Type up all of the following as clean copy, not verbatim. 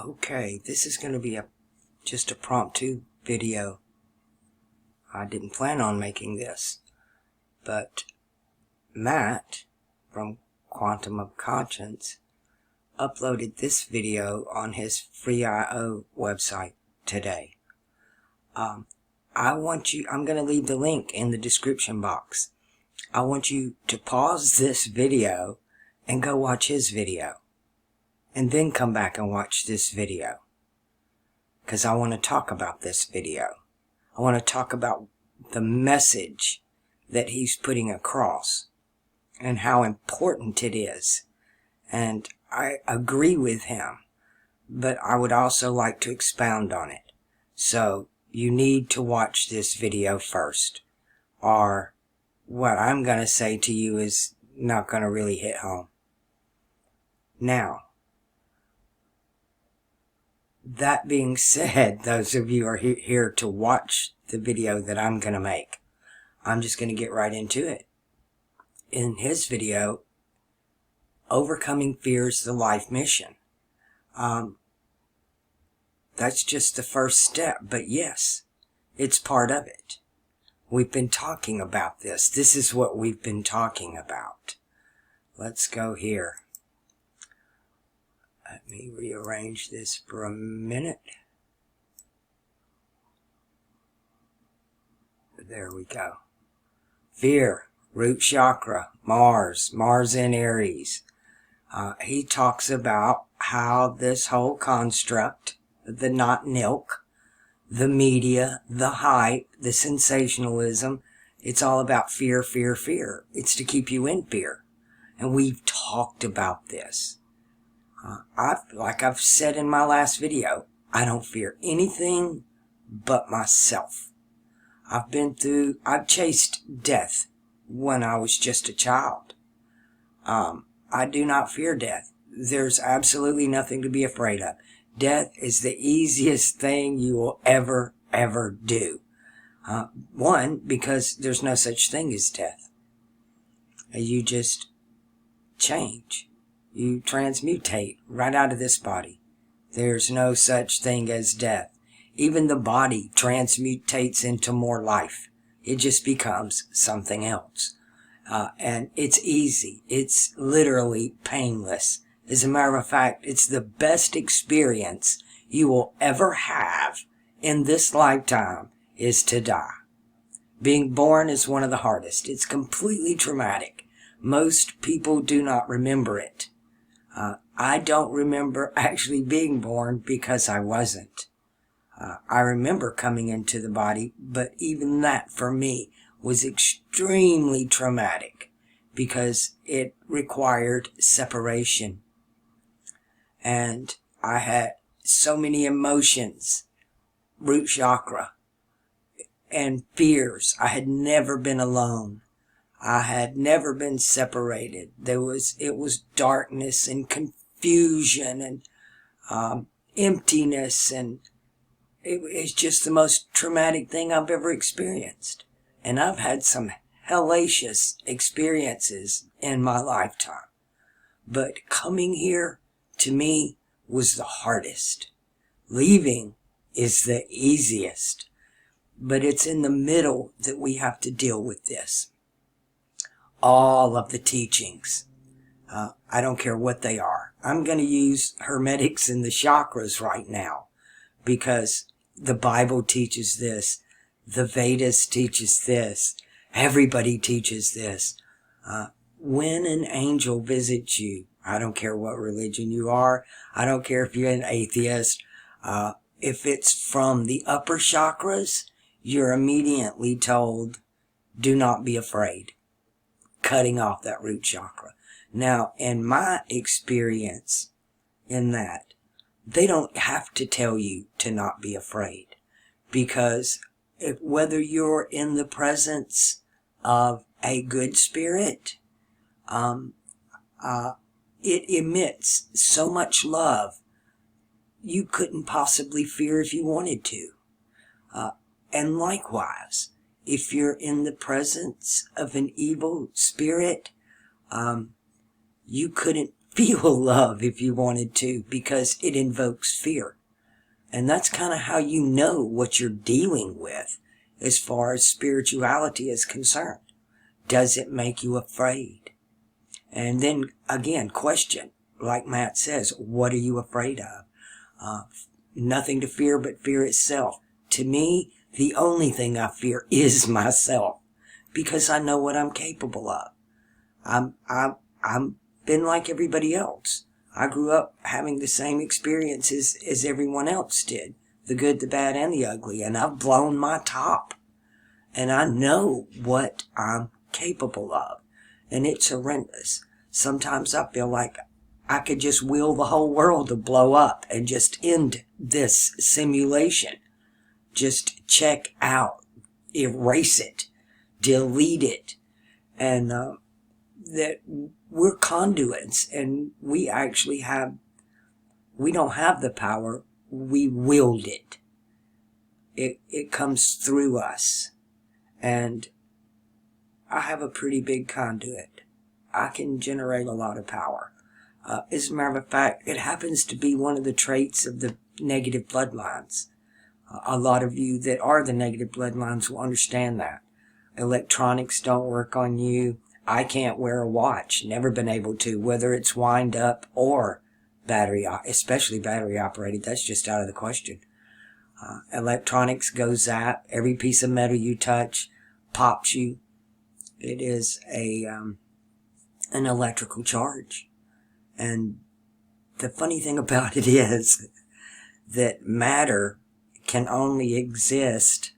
Okay, this is going to be just a promptu video. I didn't plan on making this, but Matt from Quantum of Conscience uploaded this video on his Free.io website today. I'm going to leave the link in the description box. I want you to pause this video and go watch his video. And then come back and watch this video. Because I want to talk about this video. I want to talk about the message that he's putting across. And how important it is. And I agree with him. But I would also like to expound on it. So you need to watch this video first. Or what I'm going to say to you is not going to really hit home. Now, that being said, those of you are here to watch the video that I'm going to make. I'm just going to get right into it. In his video, Overcoming Fears, the Life Mission. That's just the first step, but yes, it's part of it. We've been talking about this. This is what we've been talking about. Let's go here. Let me rearrange this for a minute. There we go. Fear, root chakra, Mars in Aries. He talks about how this whole construct, the not milk, the media, the hype, the sensationalism, it's all about fear, fear, fear. It's to keep you in fear. And we've talked about this. Like I've said in my last video, I don't fear anything but myself. I've chased death when I was just a child. I do not fear death. There's absolutely nothing to be afraid of. Death is the easiest thing you will ever do. One, because there's no such thing as death. You just change. You transmutate right out of this body. There's no such thing as death. Even the body transmutates into more life. It just becomes something else. And it's easy. It's literally painless. As a matter of fact, it's the best experience you will ever have in this lifetime is to die. Being born is one of the hardest. It's completely traumatic. Most people do not remember it. I don't remember actually being born because I wasn't. I remember coming into the body, but even that for me was extremely traumatic because it required separation. And I had so many emotions, root chakra, and fears. I had never been alone. I had never been separated. It was darkness and confusion and emptiness, and it's just the most traumatic thing I've ever experienced. And I've had some hellacious experiences in my lifetime. But coming here, to me, was the hardest. Leaving is the easiest. But it's in the middle that we have to deal with this. All of the teachings. I don't care what they are. I'm going to use hermetics and the chakras right now because the Bible teaches this. The Vedas teaches this. Everybody teaches this. When an angel visits you, I don't care what religion you are. I don't care if you're an atheist. If it's from the upper chakras, you're immediately told, do not be afraid. Cutting off that root chakra. Now, in my experience in that, they don't have to tell you to not be afraid. Because whether you're in the presence of a good spirit, it emits so much love you couldn't possibly fear if you wanted to. And likewise, if you're in the presence of an evil spirit, you couldn't feel love if you wanted to, because it invokes fear. And that's kind of how you know what you're dealing with as far as spirituality is concerned. Does it make you afraid? And then, again, question, like Matt says, what are you afraid of? Nothing to fear but fear itself. To me, the only thing I fear is myself, because I know what I'm capable of. I'm been like everybody else. I grew up having the same experiences as everyone else did. The good, the bad, and the ugly. And I've blown my top. And I know what I'm capable of. And it's horrendous. Sometimes I feel like I could just will the whole world to blow up and just end this simulation. Just check out. Erase it. Delete it. And that we're conduits, and we don't have the power, we wield it. It comes through us. And I have a pretty big conduit. I can generate a lot of power. As a matter of fact, it happens to be one of the traits of the negative bloodlines. A lot of you that are the negative bloodlines will understand that. Electronics don't work on you. I can't wear a watch, never been able to, whether it's wind up or battery, especially battery operated. That's just out of the question. Electronics go zap. Every piece of metal you touch pops you. It is an electrical charge. And the funny thing about it is that matter can only exist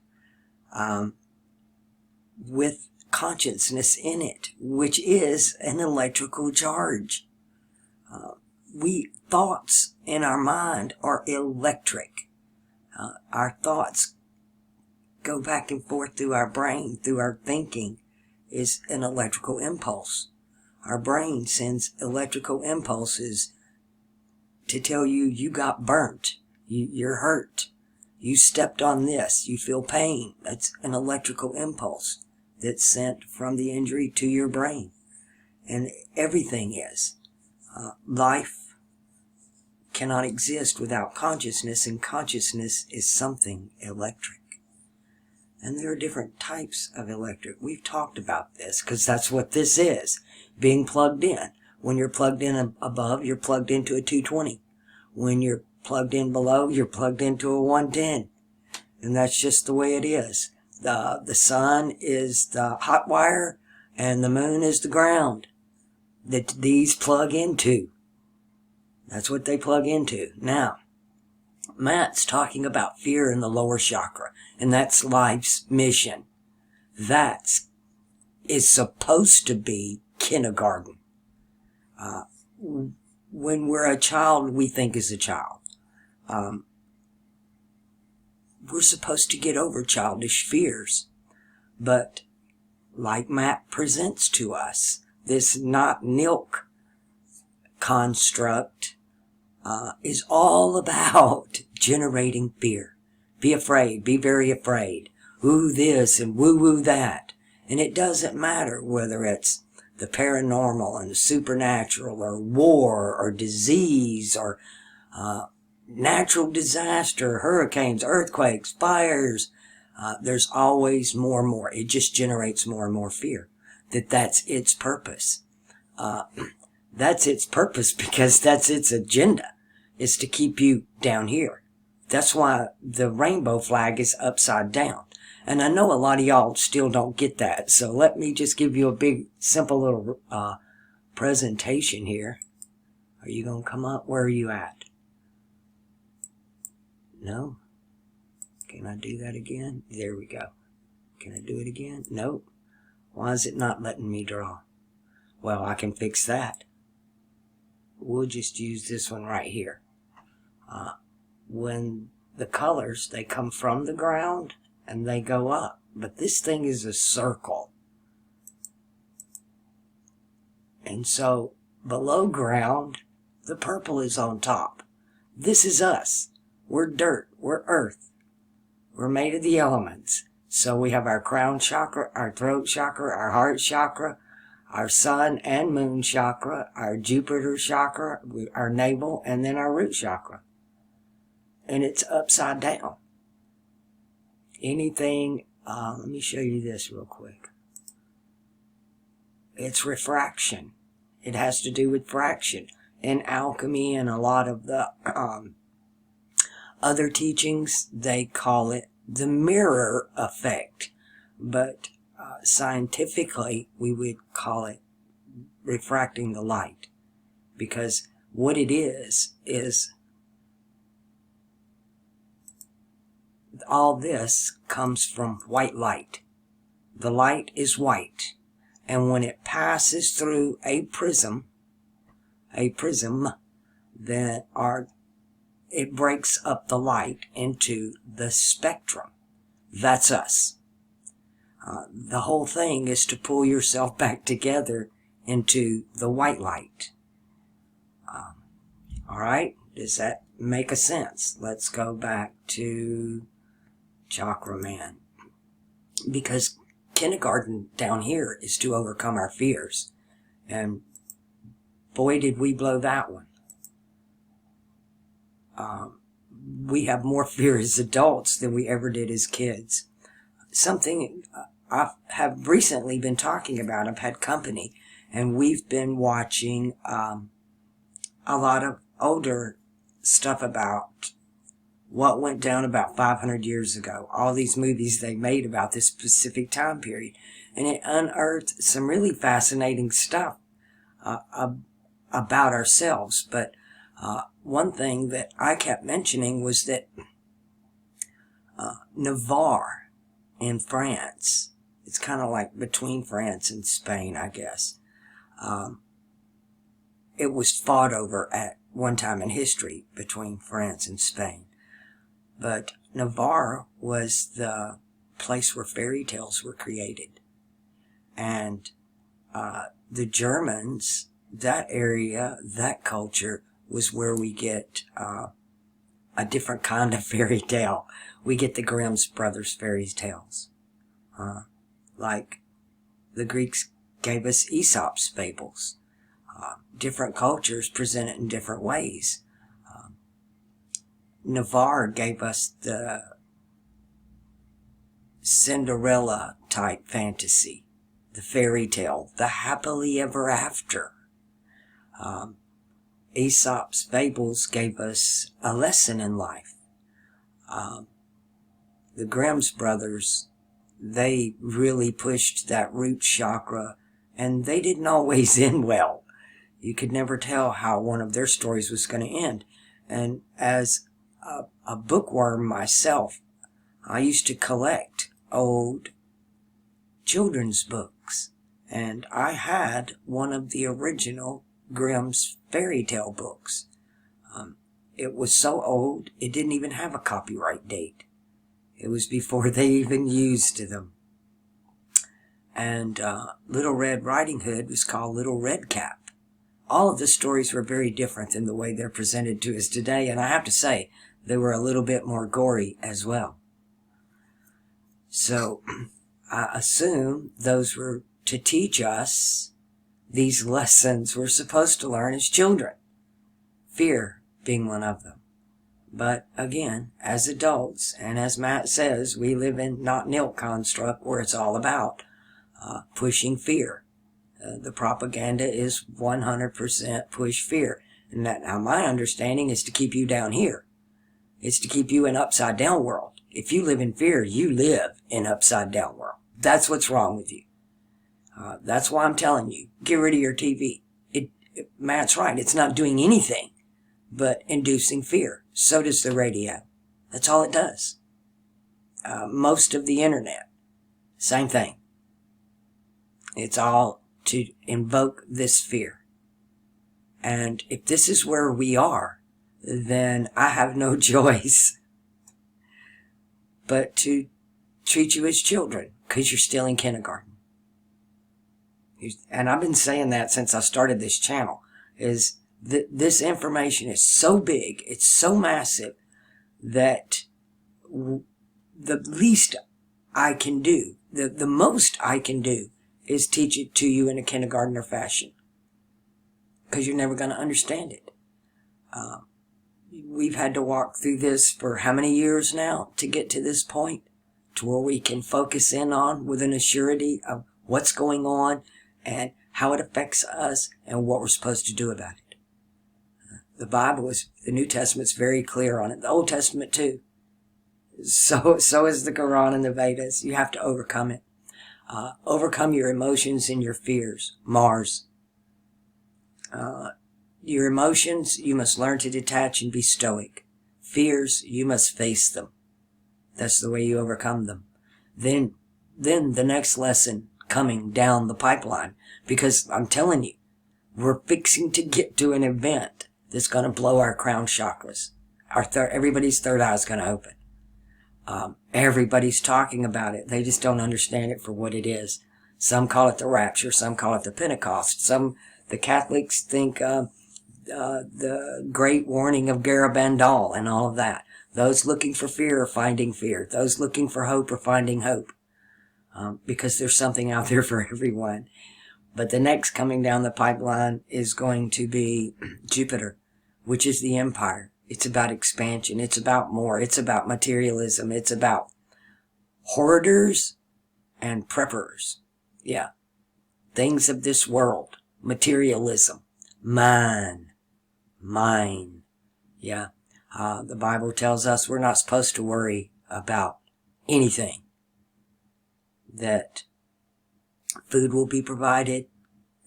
with consciousness in it, which is an electrical charge. Thoughts in our mind are electric. Our thoughts go back and forth through our brain, through our thinking, is an electrical impulse. Our brain sends electrical impulses to tell you you got burnt, you're hurt, you stepped on this, you feel pain. That's an electrical impulse that's sent from the injury to your brain. And everything is. Life cannot exist without consciousness, and consciousness is something electric. And there are different types of electric. We've talked about this, because that's what this is, being plugged in. When you're plugged in above, you're plugged into a 220. When you're plugged in below, you're plugged into a 110. And that's just the way it is. The sun is the hot wire, and the moon is the ground that these plug into. That's what they plug into. Now, Matt's talking about fear in the lower chakra, and that's life's mission. That is supposed to be kindergarten. When we're a child, we think as a child. We're supposed to get over childish fears. But, like Matt presents to us, this not nilk construct is all about generating fear. Be afraid. Be very afraid. Woo this and woo-woo that. And it doesn't matter whether it's the paranormal and the supernatural, or war, or disease, or natural disaster, hurricanes, earthquakes, fires. There's always more and more. It just generates more and more fear. That's its purpose. That's its purpose because that's its agenda, is to keep you down here. That's why the rainbow flag is upside down. And I know a lot of y'all still don't get that. So let me just give you a big, simple little presentation here. Are you going to come up? Where are you at? No? Can I do that again? There we go. Can I do it again? Nope. Why is it not letting me draw? Well, I can fix that. We'll just use this one right here. When the colors, they come from the ground and they go up. But this thing is a circle. And so, below ground, the purple is on top. This is us. We're dirt. We're earth. We're made of the elements. So we have our crown chakra, our throat chakra, our heart chakra, our sun and moon chakra, our Jupiter chakra, our navel, and then our root chakra. And it's upside down. Anything, let me show you this real quick. It's refraction. It has to do with fraction. In alchemy and a lot of the other teachings, they call it the mirror effect. But scientifically, we would call it refracting the light. Because what it is all this comes from white light. The light is white. And when it passes through a prism, then it breaks up the light into the spectrum. That's us. The whole thing is to pull yourself back together into the white light. All right? Does that make a sense? Let's go back to Chakra Man. Because kindergarten down here is to overcome our fears. And boy, did we blow that one. We have more fear as adults than we ever did as kids. Something I have recently been talking about, I've had company, and we've been watching a lot of older stuff about what went down about 500 years ago. All these movies they made about this specific time period. And it unearthed some really fascinating stuff about ourselves. But one thing that I kept mentioning was that Navarre in France, it's kind of like between France and Spain, I guess. It was fought over at one time in history between France and Spain. But Navarre was the place where fairy tales were created. And the Germans, that area, that culture, was where we get a different kind of fairy tale. We get the Grimm's Brothers fairy tales. Like the Greeks gave us Aesop's fables. Different cultures present it in different ways. Navarre gave us the Cinderella type fantasy, the fairy tale, the happily ever after. Aesop's fables gave us a lesson in life. The Grimm's brothers, they really pushed that root chakra, and they didn't always end well. You could never tell how one of their stories was going to end. And as a bookworm myself, I used to collect old children's books. And I had one of the original Grimm's fairy tale books. It was so old, it didn't even have a copyright date. It was before they even used them. And Little Red Riding Hood was called Little Red Cap. All of the stories were very different than the way they're presented to us today, and I have to say, they were a little bit more gory as well. So, I assume those were to teach us these lessons we're supposed to learn as children. Fear being one of them. But again, as adults, and as Matt says, we live in not nil construct where it's all about pushing fear. The propaganda is 100% push fear. And that, now my understanding is to keep you down here. It's to keep you in upside down world. If you live in fear, you live in upside down world. That's what's wrong with you. That's why I'm telling you, get rid of your TV. Matt's right. It's not doing anything but inducing fear. So does the radio. That's all it does. Most of the internet, same thing. It's all to invoke this fear. And if this is where we are, then I have no choice but to treat you as children, because you're still in kindergarten. And I've been saying that since I started this channel, is that this information is so big, it's so massive, that the least I can do, the most I can do, is teach it to you in a kindergartner fashion, because you're never going to understand it. We've had to walk through this for how many years now to get to this point, to where we can focus in on with an assurity of what's going on and how it affects us and what we're supposed to do about it. The the New Testament's very clear on it. The Old Testament too. So is the Quran and the Vedas. You have to overcome it. Overcome your emotions and your fears. Mars. Your emotions, you must learn to detach and be stoic. Fears, you must face them. That's the way you overcome them. Then the next lesson coming down the pipeline, because I'm telling you, we're fixing to get to an event that's going to blow our crown chakras. Everybody's third eye is going to open. Everybody's talking about it. They just don't understand it for what it is. Some call it the rapture. Some call it the Pentecost. The Catholics think the great warning of Garabandal and all of that. Those looking for fear are finding fear. Those looking for hope are finding hope. Because there's something out there for everyone. But the next coming down the pipeline is going to be Jupiter, which is the empire. It's about expansion. It's about more. It's about materialism. It's about hoarders and preppers. Yeah. Things of this world. Materialism. Mine. Yeah. The Bible tells us we're not supposed to worry about anything. That food will be provided.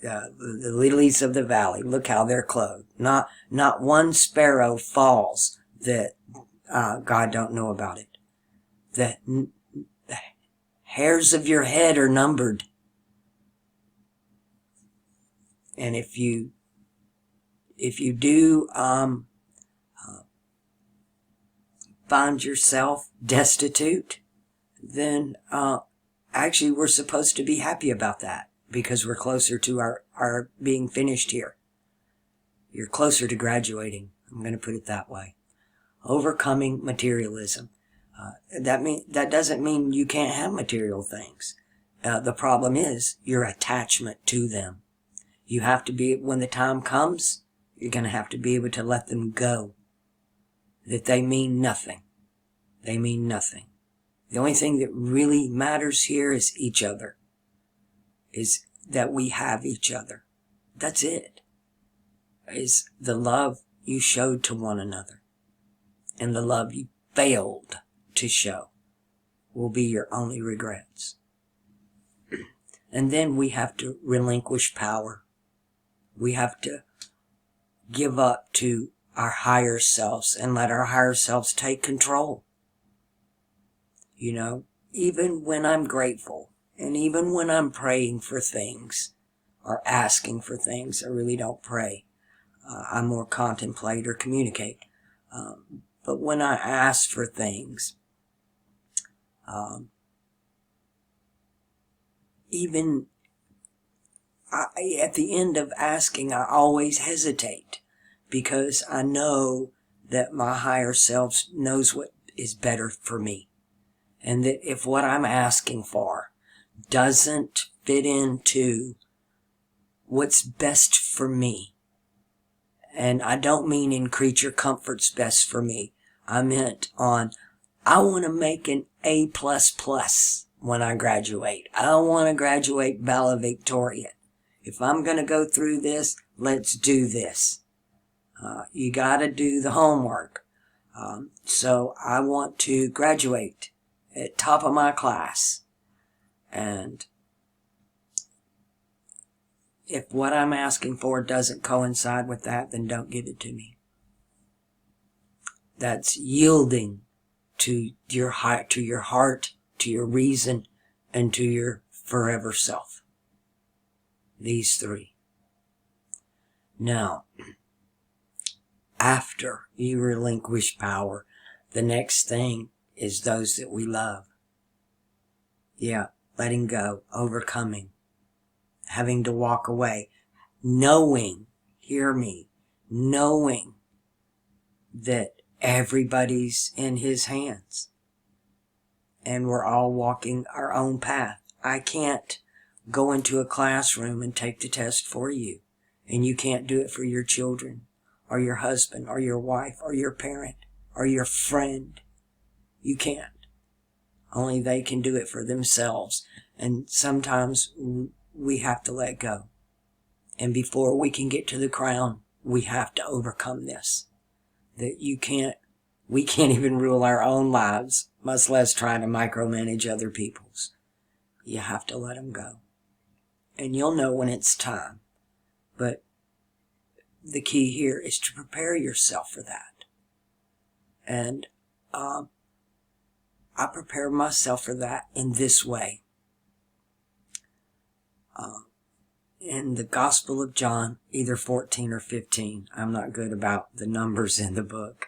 The lilies of the valley, look how they're clothed. Not one sparrow falls that God don't know about it. The hairs of your head are numbered. And if you do find yourself destitute, then actually we're supposed to be happy about that, because we're closer to our being finished here. You're closer to graduating. I'm going to put it that way. Overcoming materialism. That doesn't mean you can't have material things. The problem is your attachment to them. You have to be, when the time comes, you're going to have to be able to let them go. That they mean nothing. They mean nothing. The only thing that really matters here is each other. Is that we have each other. That's it. Is the love you showed to one another. And the love you failed to show will be your only regrets. And then we have to relinquish power. We have to give up to our higher selves and let our higher selves take control. You know, even when I'm grateful, and even when I'm praying for things, or asking for things, I really don't pray. I more contemplate or communicate. But when I ask for things, even at the end of asking, I always hesitate, because I know that my higher self knows what is better for me. And that if what I'm asking for doesn't fit into what's best for me, and I don't mean in creature comfort's best for me, I meant on, I want to make an A++ when I graduate. I want to graduate valedictorian. If I'm going to go through this, let's do this. You got to do the homework. So I want to graduate at top of my class. And if what I'm asking for doesn't coincide with that, then don't give it to me. That's yielding to your heart, to your reason, and to your forever self. These three. Now, after you relinquish power, the next thing is those that we love. Yeah, letting go, overcoming, having to walk away, knowing, hear me, knowing that everybody's in His hands and we're all walking our own path. I can't go into a classroom and take the test for you, and you can't do it for your children, or your husband, or your wife, or your parent, or your friend. You can't. Only they can do it for themselves. And sometimes we have to let go. And before we can get to the crown, we have to overcome this. That we can't even rule our own lives, much less try to micromanage other people's. You have to let them go. And you'll know when it's time. But the key here is to prepare yourself for that. And I prepare myself for that in this way. In the Gospel of John, either 14 or 15, I'm not good about the numbers in the book,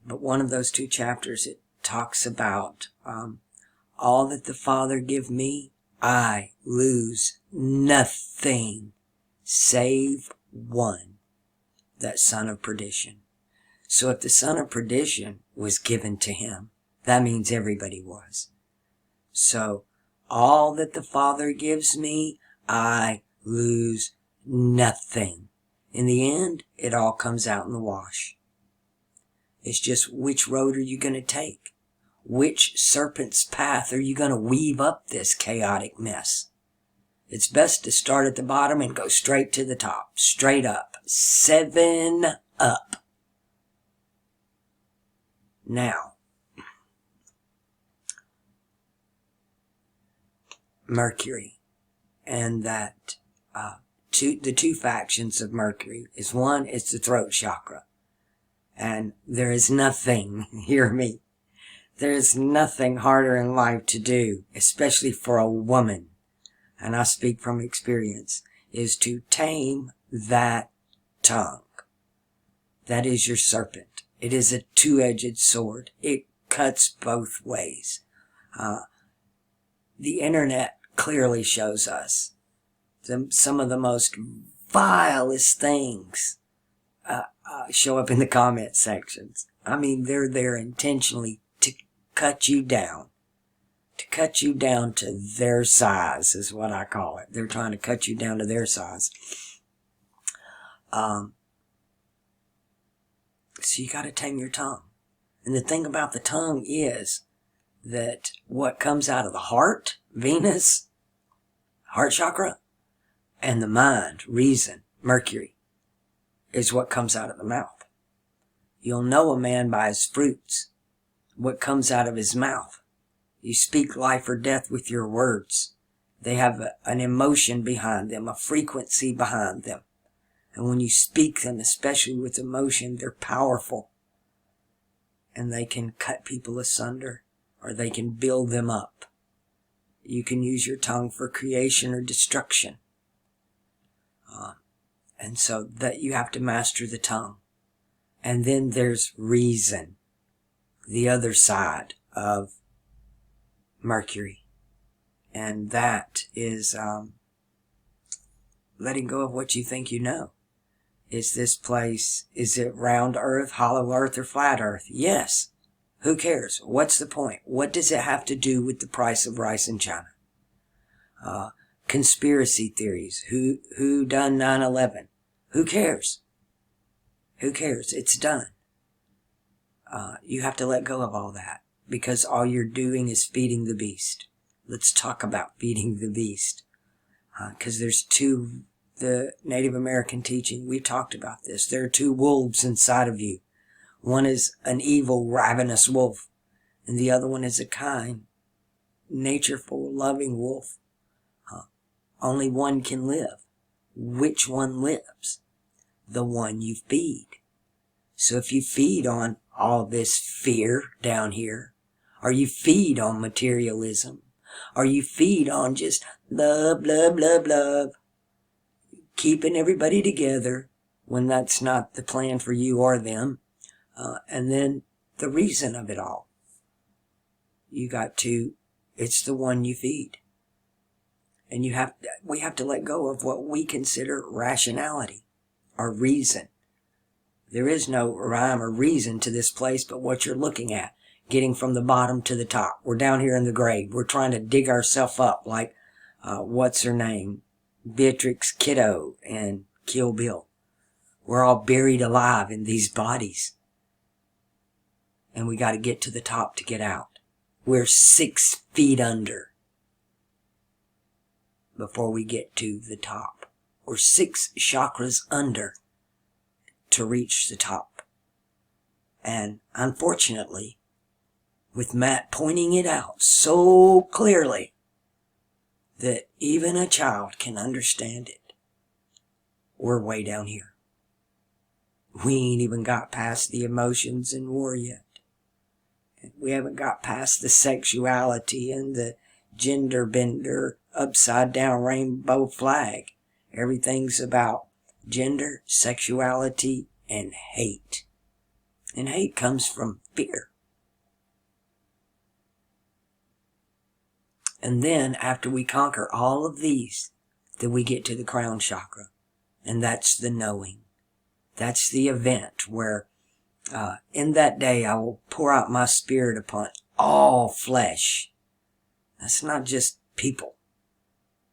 but one of those two chapters, it talks about all that the Father give me, I lose nothing save one, that son of perdition. So if the son of perdition was given to him, that means everybody was. So all that the Father gives me, I lose nothing. In the end, it all comes out in the wash. It's just which road are you going to take? Which serpent's path are you going to weave up this chaotic mess? It's best to start at the bottom and go straight to the top. Straight up. 7 up. Now, Mercury, and that the two factions of Mercury is one, it's the throat chakra. And there is nothing, hear me, there is nothing harder in life to do, especially for a woman, and I speak from experience, is to tame that tongue. That is your serpent. It is a two-edged sword. It cuts both ways. The internet clearly shows us some of the most vilest things show up in the comment sections. I mean, they're there intentionally to cut you down. To cut you down to their size is what I call it. They're trying to cut you down to their size. So you got to tame your tongue. And the thing about the tongue is that what comes out of the heart, Venus, heart chakra, and the mind, reason, Mercury, is what comes out of the mouth. You'll know a man by his fruits, what comes out of his mouth. You speak life or death with your words. They have an emotion behind them, a frequency behind them. And when you speak them, especially with emotion, they're powerful. And they can cut people asunder, or they can build them up. You can use your tongue for creation or destruction. And so that you have to master the tongue. And then there's reason, the other side of Mercury. And that is letting go of what you think you know. Is this place, is it round earth, hollow earth, or flat earth? Yes. Who cares? What's the point? What does it have to do with the price of rice in China? Conspiracy theories. Who done 9/11? Who cares? Who cares? It's done. You have to let go of all that, because all you're doing is feeding the beast. Let's talk about feeding the beast. Because there's the Native American teaching, we talked about this. There are two wolves inside of you. One is an evil, ravenous wolf, and the other one is a kind, natureful, loving wolf. Only one can live. Which one lives? The one you feed. So if you feed on all this fear down here, or you feed on materialism, or you feed on just love, love, love, love, keeping everybody together when that's not the plan for you or them, and then the reason of it all. It's the one you feed. And we have to let go of what we consider rationality or reason. There is no rhyme or reason to this place but what you're looking at, getting from the bottom to the top. We're down here in the grave. We're trying to dig ourselves up like what's her name? Beatrix Kiddo and Kill Bill. We're all buried alive in these bodies. And we got to get to the top to get out. We're 6 feet under before we get to the top. We're 6 chakras under to reach the top. And unfortunately, with Matt pointing it out so clearly that even a child can understand it, we're way down here. We ain't even got past the emotions and war yet. We haven't got past the sexuality and the gender bender upside down rainbow flag. Everything's about gender, sexuality, and hate. And hate comes from fear. And then after we conquer all of these, then we get to the crown chakra. And that's the knowing. That's the event where in that day I will pour out my spirit upon all flesh. That's not just people.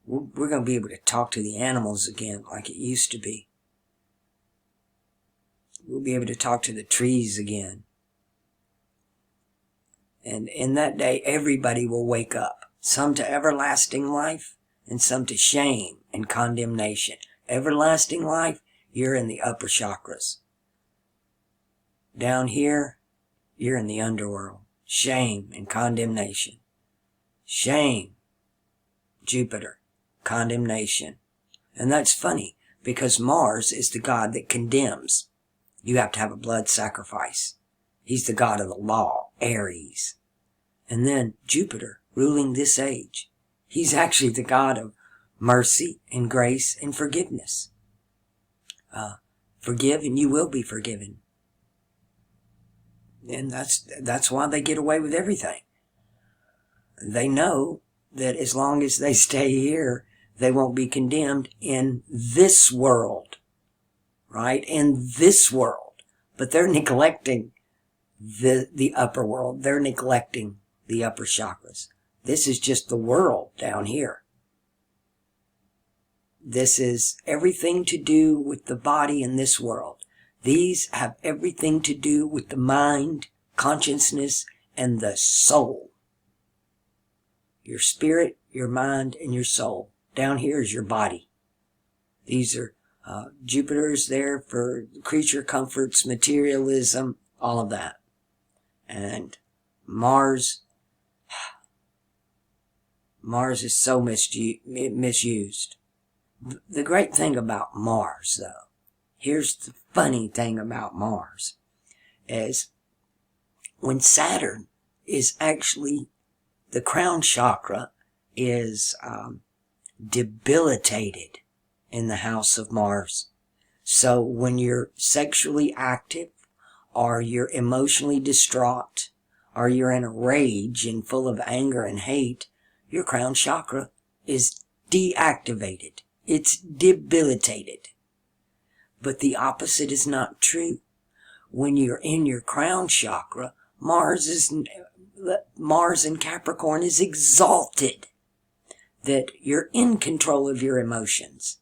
We're going to be able to talk to the animals again like it used to be. We'll be able to talk to the trees again. And in that day, everybody will wake up. Some to everlasting life and some to shame and condemnation. Everlasting life, you're in the upper chakras. Down here, you're in the underworld. Shame and condemnation. Shame, Jupiter, condemnation. And that's funny, because Mars is the god that condemns. You have to have a blood sacrifice. He's the god of the law, Aries. And then Jupiter, ruling this age, he's actually the god of mercy and grace and forgiveness. Forgive and you will be forgiven. And that's why they get away with everything. They know that as long as they stay here, they won't be condemned in this world. Right? In this world. But they're neglecting the upper world. They're neglecting the upper chakras. This is just the world down here. This is everything to do with the body in this world. These have everything to do with the mind, consciousness, and the soul. Your spirit, your mind, and your soul. Down here is your body. These are Jupiter's there for creature comforts, materialism, all of that. And Mars is so misused. The great thing about Mars, though, here's the funny thing about Mars, is when Saturn is actually, the crown chakra is debilitated in the house of Mars. So when you're sexually active, or you're emotionally distraught, or you're in a rage and full of anger and hate, your crown chakra is deactivated. It's debilitated. But the opposite is not true. When you're in your crown chakra, Mars in Capricorn is exalted. That you're in control of your emotions.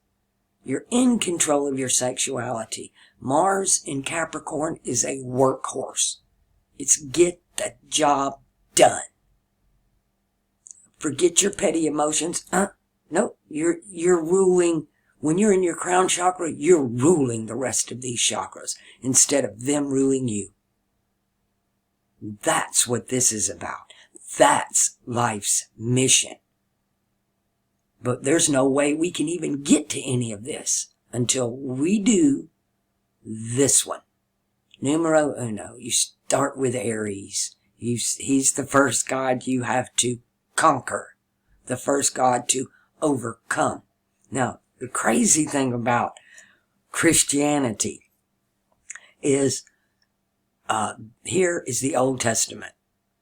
You're in control of your sexuality. Mars in Capricorn is a workhorse. It's get the job done. Forget your petty emotions. No, you're ruling. When you're in your crown chakra, you're ruling the rest of these chakras instead of them ruling you. That's what this is about. That's life's mission. But there's no way we can even get to any of this until we do this one. Numero uno. You start with Aries. He's the first god you have to conquer. The first god to overcome. Now, the crazy thing about Christianity is here is the Old Testament,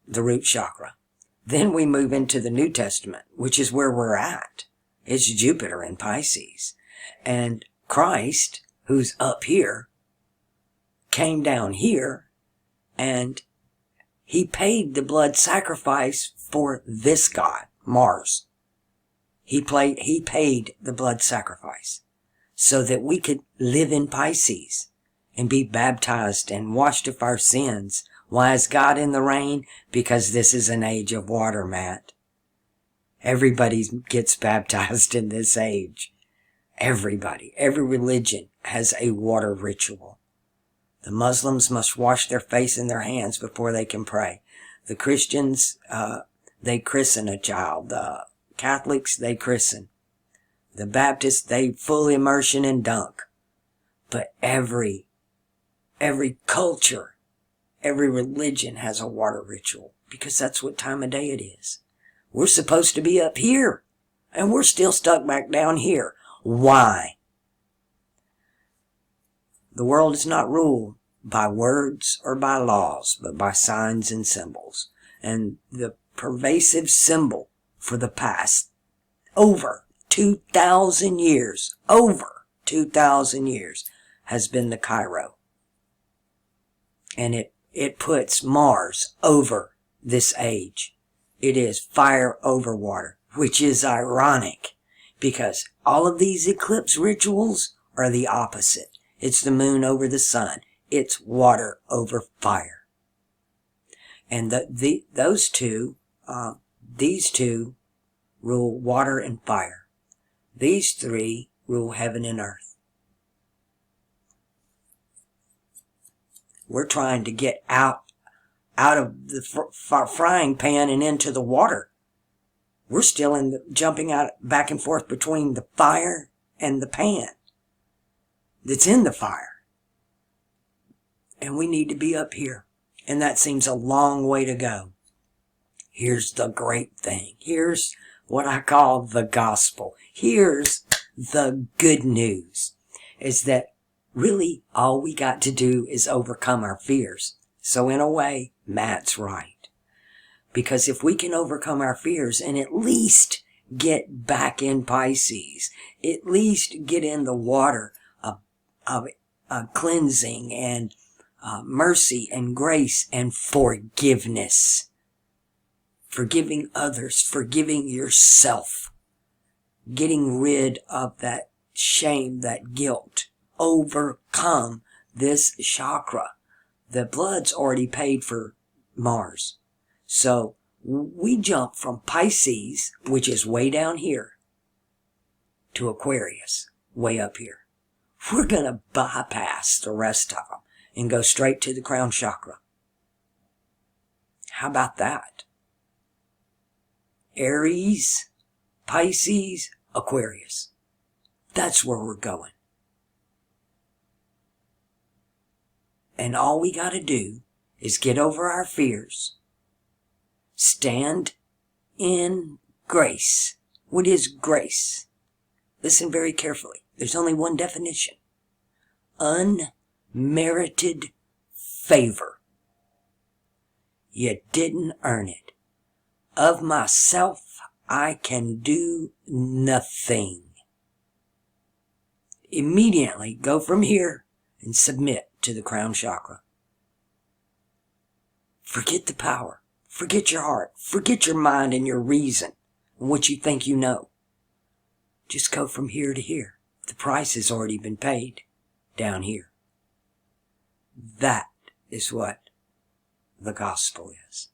the root chakra. Then we move into the New Testament, which is where we're at. It's Jupiter in Pisces. And Christ, who's up here, came down here and he paid the blood sacrifice for this god, Mars. He paid the blood sacrifice so that we could live in Pisces and be baptized and washed of our sins. Why is God in the rain? Because this is an age of water, Matt. Everybody gets baptized in this age. Everybody. Every religion has a water ritual. The Muslims must wash their face and their hands before they can pray. The Christians, they christen a child. The Catholics, they christen. The Baptists, they full immersion and dunk. But every culture, every religion has a water ritual, because that's what time of day it is. We're supposed to be up here, and we're still stuck back down here. Why? The world is not ruled by words or by laws, but by signs and symbols. And the pervasive symbol for the past over 2,000 years, has been the Cairo. And it puts Mars over this age. It is fire over water, which is ironic, because all of these eclipse rituals are the opposite. It's the moon over the sun. It's water over fire. And these two rule water and fire. These three rule heaven and earth. We're trying to get out of the frying pan and into the water. We're still jumping out back and forth between the fire and the pan that's in the fire. And we need to be up here. And that seems a long way to go. Here's the great thing. Here's what I call the gospel. Here's the good news. Is that really all we got to do is overcome our fears. So in a way, Matt's right. Because if we can overcome our fears and at least get back in Pisces, at least get in the water of cleansing and mercy and grace and forgiveness, forgiving others, forgiving yourself, getting rid of that shame, that guilt, overcome this chakra. The blood's already paid for Mars. So we jump from Pisces, which is way down here, to Aquarius, way up here. We're going to bypass the rest of them and go straight to the crown chakra. How about that? Aries, Pisces, Aquarius. That's where we're going. And all we got to do is get over our fears. Stand in grace. What is grace? Listen very carefully. There's only one definition. Unmerited favor. You didn't earn it. Of myself, I can do nothing. Immediately go from here and submit to the crown chakra. Forget the power. Forget your heart. Forget your mind and your reason and what you think you know. Just go from here to here. The price has already been paid down here. That is what the gospel is.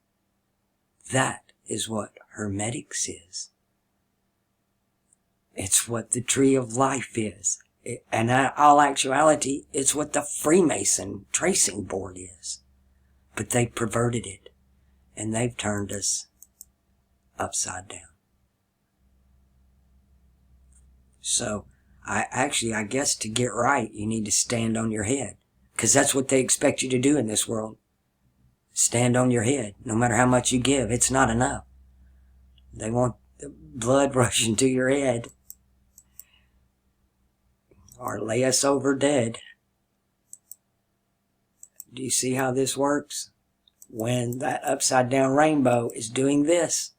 That is what Hermetics is. It's what the tree of life is. And in all actuality, it's what the Freemason tracing board is. But they perverted it. And they've turned us upside down. So, I guess to get right, you need to stand on your head. Because that's what they expect you to do in this world. Stand on your head. No matter how much you give, it's not enough. They want the blood rushing to your head. Or lay us over dead. Do you see how this works? When that upside down rainbow is doing this.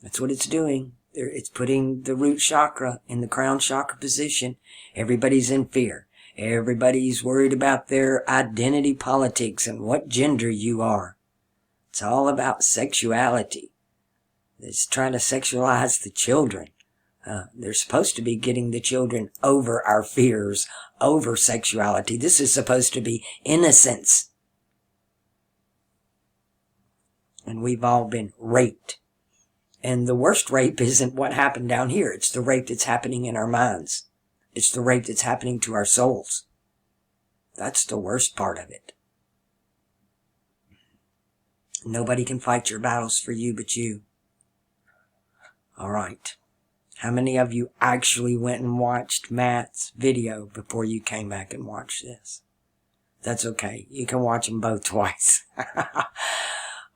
That's what it's doing. It's putting the root chakra in the crown chakra position. Everybody's in fear. Everybody's worried about their identity politics and what gender you are. It's all about sexuality. It's trying to sexualize the children. They're supposed to be getting the children over our fears, over sexuality. This is supposed to be innocence. And we've all been raped. And the worst rape isn't what happened down here. It's the rape that's happening in our minds. It's the rape that's happening to our souls. That's the worst part of it. Nobody can fight your battles for you but you. All right. How many of you actually went and watched Matt's video before you came back and watched this? That's okay. You can watch them both twice.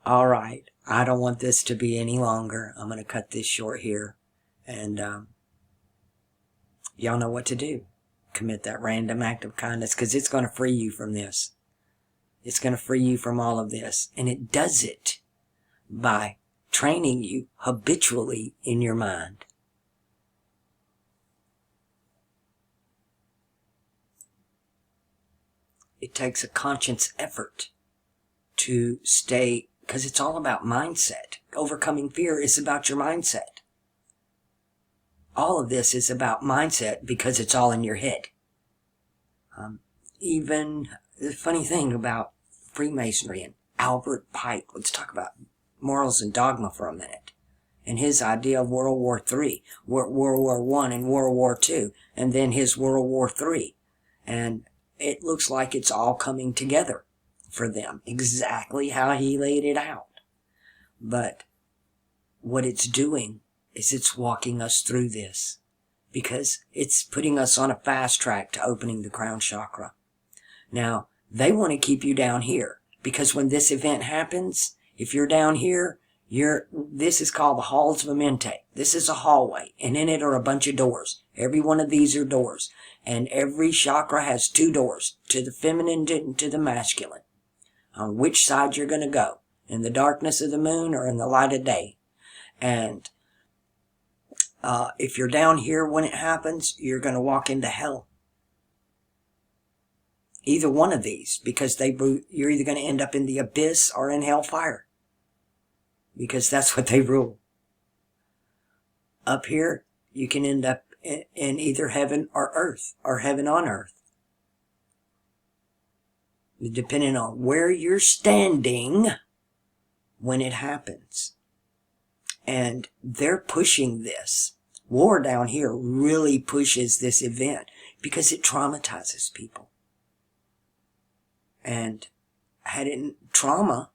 All right. I don't want this to be any longer. I'm going to cut this short here. And y'all know what to do. Commit that random act of kindness, because it's going to free you from this. It's going to free you from all of this. And it does it by training you habitually in your mind. It takes a conscious effort to stay, because it's all about mindset. Overcoming fear is about your mindset. All of this is about mindset because it's all in your head. Even the funny thing about Freemasonry and Albert Pike, let's talk about morals and dogma for a minute, and his idea of World War III, World War I and World War II, and then his World War III. And it looks like it's all coming together for them, exactly how he laid it out. But what it's doing is it's walking us through this, because it's putting us on a fast track to opening the crown chakra. Now, they want to keep you down here, because when this event happens, if you're down here, this is called the Halls of Amente. This is a hallway, and in it are a bunch of doors. Every one of these are doors, and every chakra has 2 doors, to the feminine and to the masculine. On which side you're going to go, in the darkness of the moon or in the light of day. And if you're down here when it happens, you're going to walk into hell. Either one of these, because you're either going to end up in the abyss or in hellfire, because that's what they rule. Up here, you can end up in either heaven or earth, or heaven on earth, depending on where you're standing when it happens. And they're pushing this. War down here really pushes this event because it traumatizes people. And had it trauma,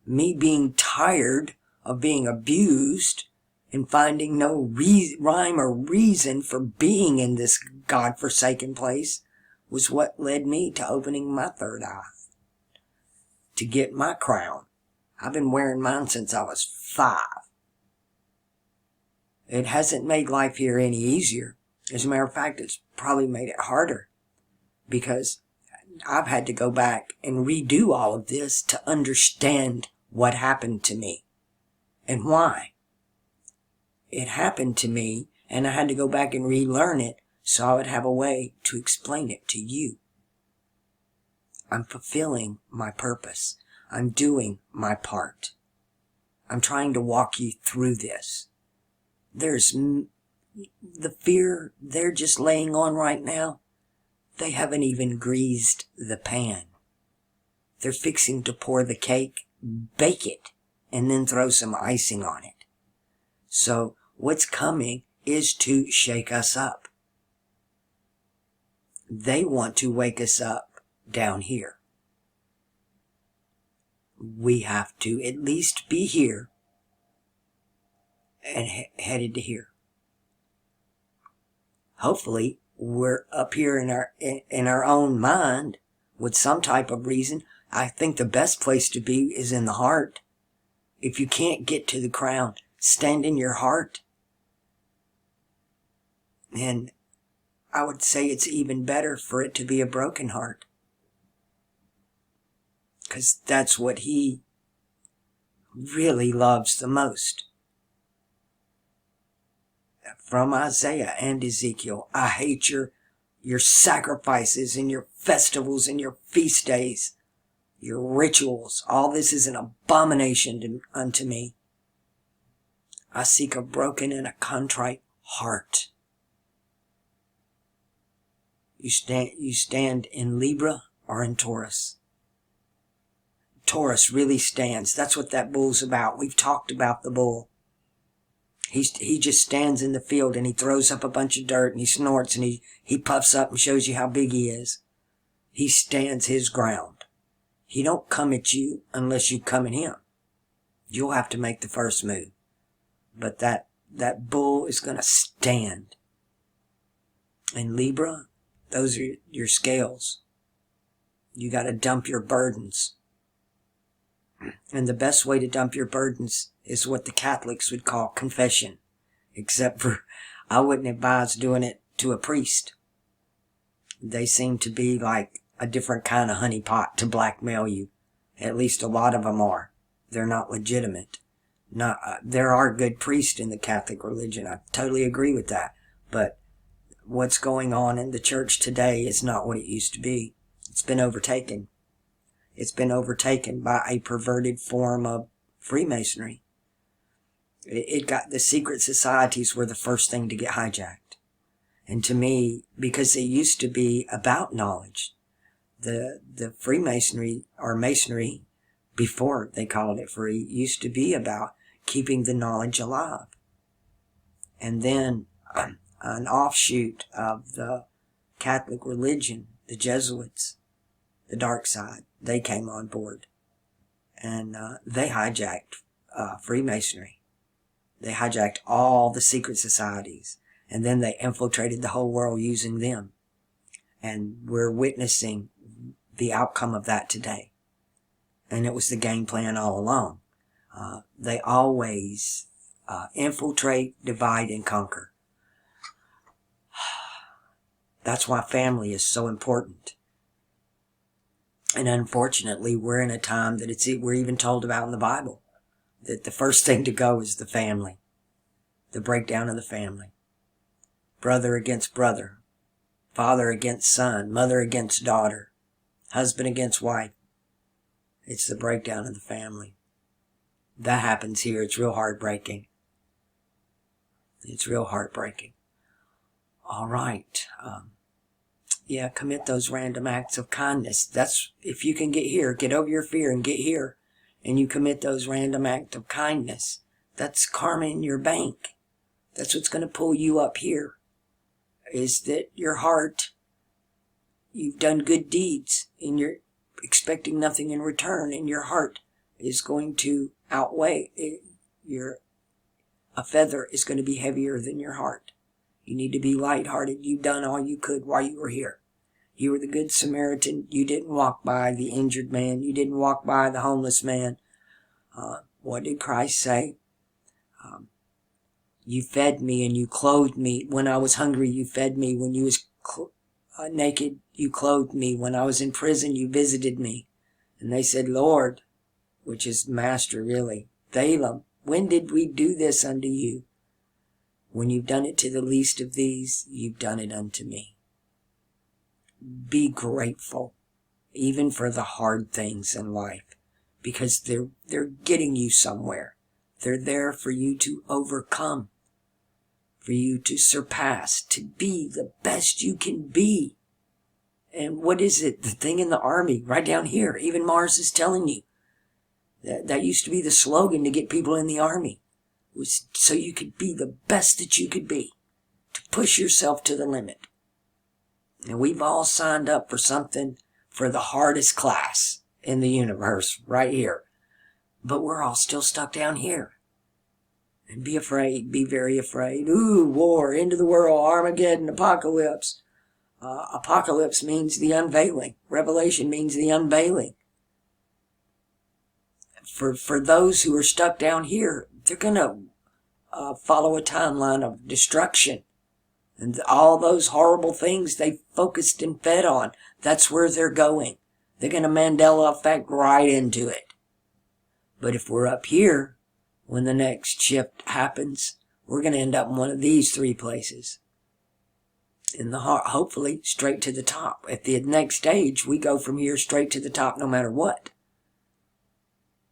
me being tired of being abused and finding no rhyme or reason for being in this godforsaken place, was what led me to opening my third eye, to get my crown. I've been wearing mine since I was 5. It hasn't made life here any easier. As a matter of fact, it's probably made it harder, because I've had to go back and redo all of this to understand what happened to me and why it happened to me, and I had to go back and relearn it so I would have a way to explain it to you. I'm fulfilling my purpose. I'm doing my part. I'm trying to walk you through this. There's the fear they're just laying on right now. They haven't even greased the pan. They're fixing to pour the cake, bake it, and then throw some icing on it. So what's coming is to shake us up. They want to wake us up down here. We have to at least be here and headed to here. Hopefully, we're up here in our own mind with some type of reason. I think the best place to be is in the heart. If you can't get to the crown, stand in your heart. And I would say it's even better for it to be a broken heart, because that's what he really loves the most. From Isaiah and Ezekiel, I hate your sacrifices and your festivals and your feast days, your rituals. All this is an abomination unto me. I seek a broken and a contrite heart. You stand in Libra or in Taurus. Taurus really stands. That's what that bull's about. We've talked about the bull. He just stands in the field and he throws up a bunch of dirt and he snorts and he puffs up and shows you how big he is. He stands his ground. He don't come at you unless you come at him. You'll have to make the first move. But that bull is going to stand. And Libra, those are your scales. You got to dump your burdens. And the best way to dump your burdens is what the Catholics would call confession. Except for, I wouldn't advise doing it to a priest. They seem to be like a different kind of honeypot to blackmail you. At least a lot of them are. They're not legitimate. There are good priests in the Catholic religion. I totally agree with that. But what's going on in the church today is not what it used to be. It's been overtaken. It's been overtaken by a perverted form of Freemasonry. The secret societies were the first thing to get hijacked. And to me, because it used to be about knowledge, the Freemasonry or Masonry, before they called it free, used to be about keeping the knowledge alive. And then an offshoot of the Catholic religion, the Jesuits, the dark side, they came on board. And they hijacked Freemasonry. They hijacked all the secret societies. And then they infiltrated the whole world using them. And we're witnessing the outcome of that today. And it was the game plan all along. They always infiltrate, divide, and conquer. That's why family is so important. And unfortunately, we're in a time that we're even told about in the Bible. That the first thing to go is the family. The breakdown of the family. Brother against brother. Father against son. Mother against daughter. Husband against wife. It's the breakdown of the family. That happens here. It's real heartbreaking. It's real heartbreaking. All right. Yeah, commit those random acts of kindness. That's, if you can get here, get over your fear and get here, and you commit those random acts of kindness. That's karma in your bank. That's what's going to pull you up here. Is that your heart, you've done good deeds, and you're expecting nothing in return, and your heart is going to outweigh it. A feather is going to be heavier than your heart. You need to be lighthearted. You've done all you could while you were here. You were the good Samaritan. You didn't walk by the injured man. You didn't walk by the homeless man. What did Christ say? You fed me and you clothed me. When I was hungry, you fed me. When you was naked, you clothed me. When I was in prison, you visited me. And they said, Lord, which is master really, Balaam, when did we do this unto you? When you've done it to the least of these, you've done it unto me. Be grateful, even for the hard things in life, because they're getting you somewhere. They're there for you to overcome, for you to surpass, to be the best you can be. And what is it? The thing in the army, right down here, even Mars is telling you. That used to be the slogan to get people in the army. Was so you could be the best that you could be. To push yourself to the limit. And we've all signed up for something for the hardest class in the universe, right here. But we're all still stuck down here. And be afraid, be very afraid. Ooh, war, end of the world, Armageddon, apocalypse. Apocalypse means the unveiling. Revelation means the unveiling. For those who are stuck down here, they're going to follow a timeline of destruction. And all those horrible things they focused and fed on, that's where they're going. They're going to Mandela effect right into it. But if we're up here, when the next shift happens, we're going to end up in one of these three places. In the heart, hopefully straight to the top. At the next stage, we go from here straight to the top no matter what.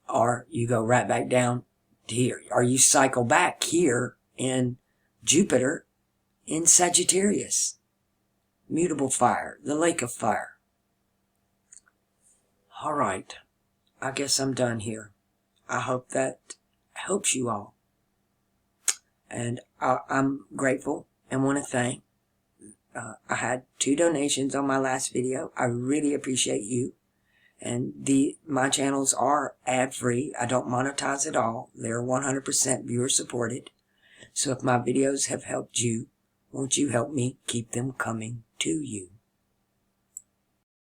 Or you go right back down to here. Or you cycle back here in Jupiter in Sagittarius. Mutable fire, the lake of fire. Alright, I guess I'm done here. I hope that helps you all. And I'm grateful and want to thank. I had 2 donations on my last video. I really appreciate you. And my channels are ad-free. I don't monetize at all. They're 100% viewer supported. So if my videos have helped you, won't you help me keep them coming to you?